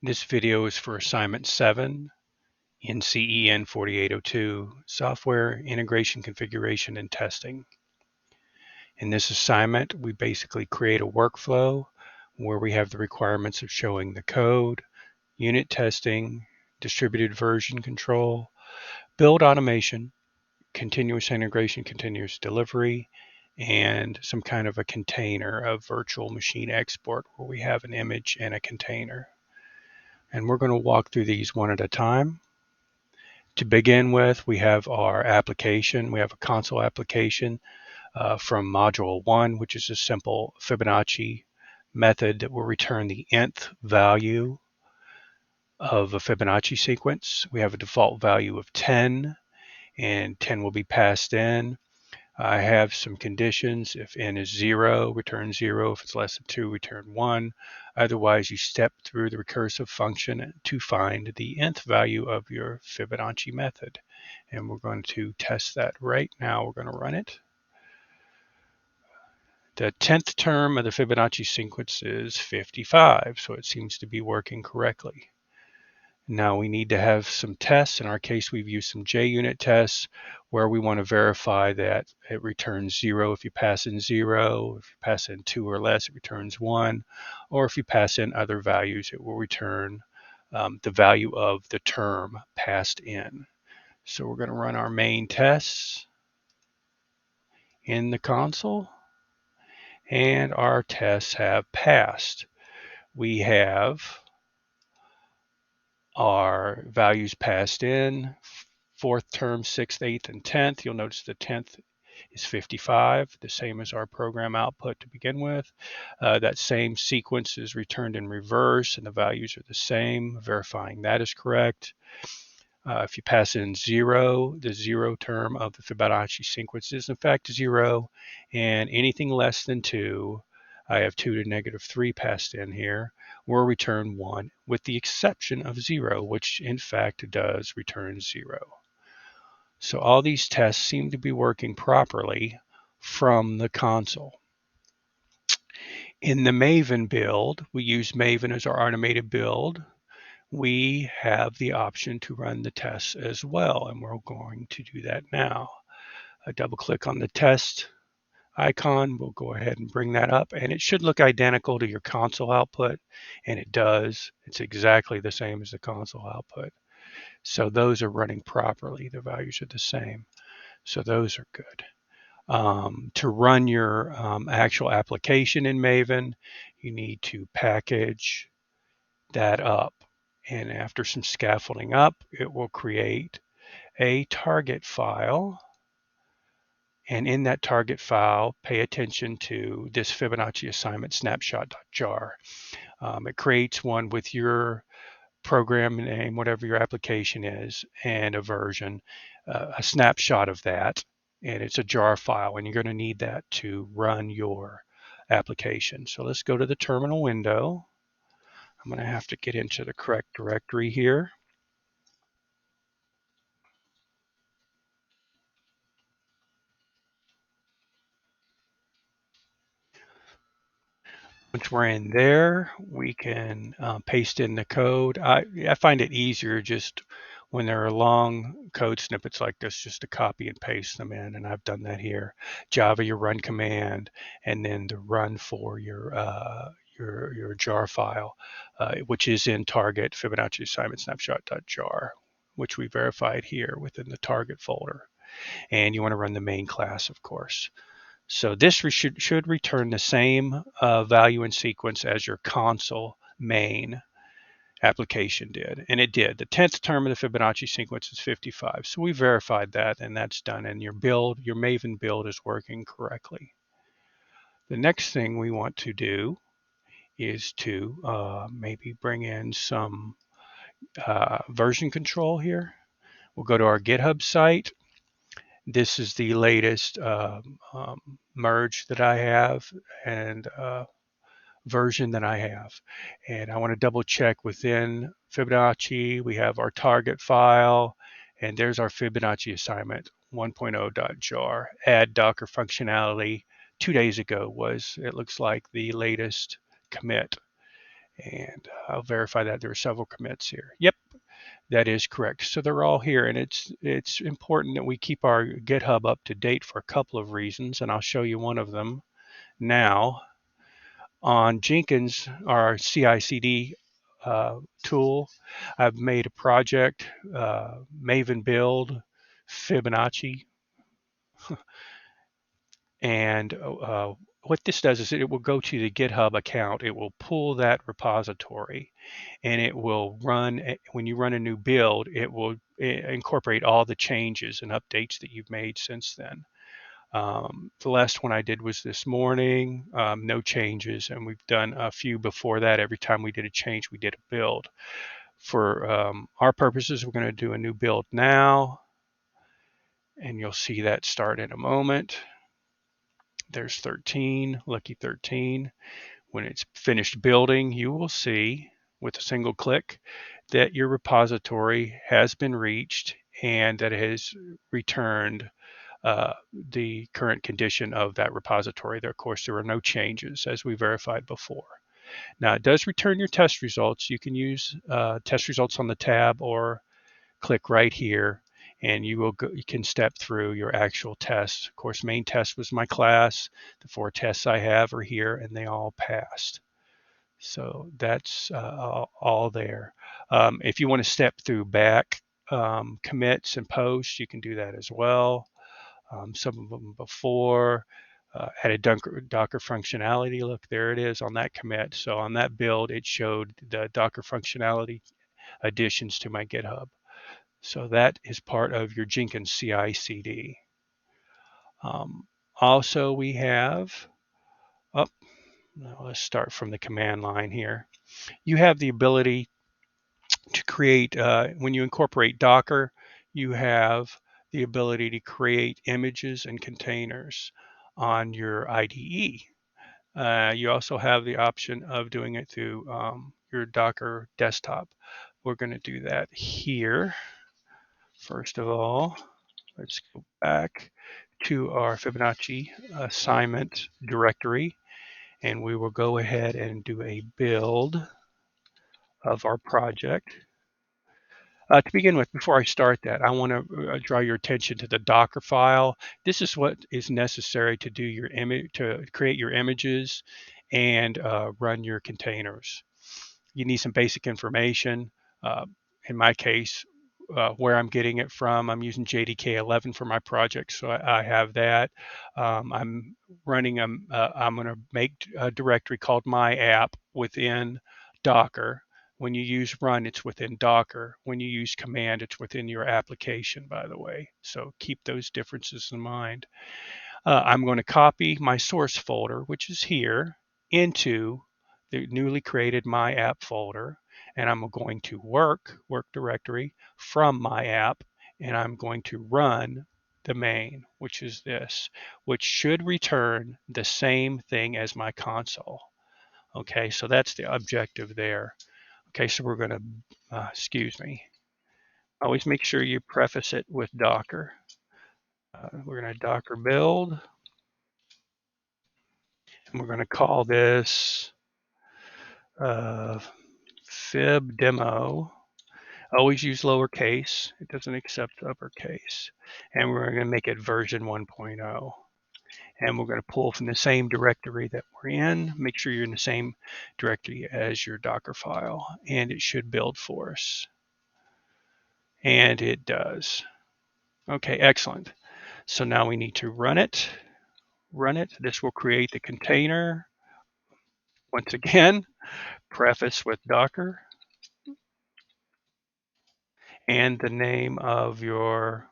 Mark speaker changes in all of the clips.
Speaker 1: This video is for assignment 7 in CEN 4802, Software Integration Configuration and Testing. In this assignment, we basically create a workflow where we have the requirements of showing the code, unit testing, distributed version control, build automation, continuous integration, continuous delivery, and some kind of a container of virtual machine export where we have an image and a container. And we're going to walk through these one at a time. To begin with, we have our application. We have a console application from module 1, which is a simple Fibonacci method that will return the nth value of a Fibonacci sequence. We have a default value of 10, and 10 will be passed in. I have some conditions. If n is 0, return 0. If it's less than 2, return 1. Otherwise, you step through the recursive function to find the nth value of your Fibonacci method. And we're going to test that right now. We're going to run it. The 10th term of the Fibonacci sequence is 55, so it seems to be working correctly. Now we need to have some tests. In our case, we've used some JUnit tests where we want to verify that it returns 0 if you pass in 0. If you pass in 2 or less, it returns 1. Or if you pass in other values, it will return the value of the term passed in. So we're going to run our main tests in the console, and our tests have passed. We have our values passed in, 4th term, 6th, 8th, and 10th. You'll notice the 10th is 55, the same as our program output to begin with. That same sequence is returned in reverse, and the values are the same, verifying that is correct. If you pass in 0, the 0 term of the Fibonacci sequence is in fact 0, and anything less than 2, I have 2 to negative 3 passed in here, will return 1, with the exception of 0, which in fact does return 0. So all these tests seem to be working properly from the console. In the Maven build, we use Maven as our automated build. We have the option to run the tests as well, and we're going to do that now. I double click on the test icon. We'll go ahead and bring that up, and it should look identical to your console output, and it does. It's exactly the same as the console output. So those are running properly. The values are the same. So those are good. To run your actual application in Maven, you need to package that up. And after some scaffolding up, it will create a target file. And in that target file, pay attention to this Fibonacci assignment snapshot.jar. It creates one with your program name, whatever your application is, and a version, a snapshot of that. And it's a jar file, and you're going to need that to run your application. So let's go to the terminal window. I'm going to have to get into the correct directory here. Once we're in there, we can paste in the code. I find it easier just when there are long code snippets like this, just to copy and paste them in, and I've done that here. Java, your run command, and then the run for your jar file, which is in target Fibonacci assignment snapshot.jar, which we verified here within the target folder. And you want to run the main class, of course. So this should return the same value and sequence as your console main application did. And it did. The 10th term of the Fibonacci sequence is 55. So we verified that, and that's done. And your build, your Maven build, is working correctly. The next thing we want to do is to maybe bring in some version control here. We'll go to our GitHub site. This is the latest merge that I have and version that I have. And I want to double check within Fibonacci. We have our target file, and there's our Fibonacci assignment 1.0.jar. Add Docker functionality 2 days ago was, it looks like, the latest commit. And I'll verify that there are several commits here. Yep, that is correct. So they're all here, and it's important that we keep our GitHub up to date for a couple of reasons, and I'll show you one of them now. On Jenkins, our CI/CD tool, I've made a project, Maven build, Fibonacci, and what this does is it will go to the GitHub account. It will pull that repository, and it will run, when you run a new build, it will incorporate all the changes and updates that you've made since then. The last one I did was this morning, no changes, and we've done a few before that. Every time we did a change, we did a build. For our purposes, we're going to do a new build now, and you'll see that start in a moment. There's 13, lucky 13. When it's finished building, you will see with a single click that your repository has been reached and that it has returned the current condition of that repository. There, of course, there are no changes as we verified before. Now, it does return your test results. You can use test results on the tab or click right here, and you can step through your actual tests. Of course, main test was my class. The 4 tests I have are here, and they all passed. So that's all there. If you want to step through back commits and posts, you can do that as well. Some of them before had a Docker functionality. Look, there it is on that commit. So on that build, it showed the Docker functionality additions to my GitHub. So that is part of your Jenkins CI/CD. Also, we have, oh, let's start from the command line here. You have the ability to create, when you incorporate Docker, you have the ability to create images and containers on your IDE. You also have the option of doing it through your Docker desktop. We're going to do that here. First of all, let's go back to our Fibonacci assignment directory, and we will go ahead and do a build of our project. To begin with, before I start that, I want to draw your attention to the Docker file. This is what is necessary to do your image, to create your images and run your containers. You need some basic information. Uh, in my case, where I'm getting it from, I'm using JDK 11 for my project, so I have that. I'm running I'm going to make a directory called my app within Docker. When you use run, it's within Docker. When you use command, it's within your application, by the way. So keep those differences in mind. I'm going to copy my source folder, which is here, into the newly created My App folder, and I'm going to work directory from My App, and I'm going to run the main, which is this, which should return the same thing as my console. Okay, so that's the objective there. Okay, so we're going to, excuse me, always make sure you preface it with Docker. We're going to Docker build. And we're going to call this fib demo. Always use lowercase. It doesn't accept uppercase. And we're going to make it version 1.0. And we're going to pull from the same directory that we're in. Make sure you're in the same directory as your Docker file. And it should build for us. And it does. Okay, excellent. So now we need to run it. Run it. This will create the container. Once again, preface with Docker. And the name of your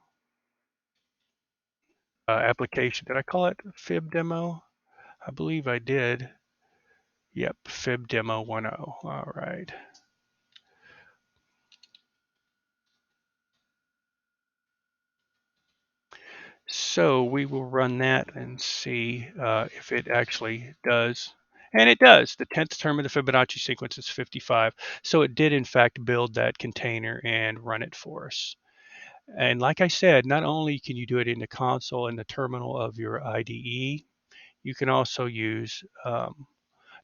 Speaker 1: application. Did I call it Fib Demo? I believe I did. Yep, Fib Demo 1.0. All right. So we will run that and see if it actually does. And it does. The 10th term of the Fibonacci sequence is 55. So it did, in fact, build that container and run it for us. And like I said, not only can you do it in the console and the terminal of your IDE, you can also use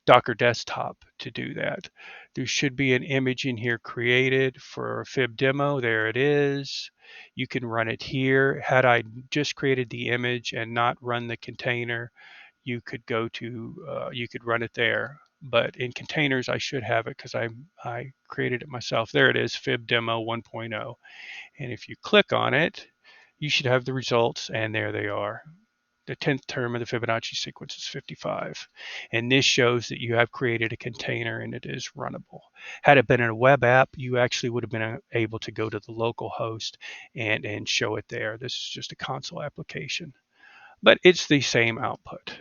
Speaker 1: Docker desktop to do that. There should be an image in here created for fib demo. There it is. You can run it here. Had I just created the image and not run the container, you could go to, you could run it there. But in containers, I should have it because I created it myself. There it is, fib demo 1.0. And if you click on it, you should have the results, and there they are. The 10th term of the Fibonacci sequence is 55. And this shows that you have created a container and it is runnable. Had it been in a web app, you actually would have been able to go to the local host and show it there. This is just a console application, but it's the same output.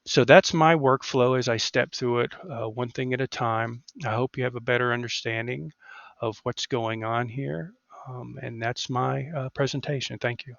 Speaker 1: So that's my workflow as I step through it, one thing at a time. I hope you have a better understanding of what's going on here. And that's my presentation. Thank you.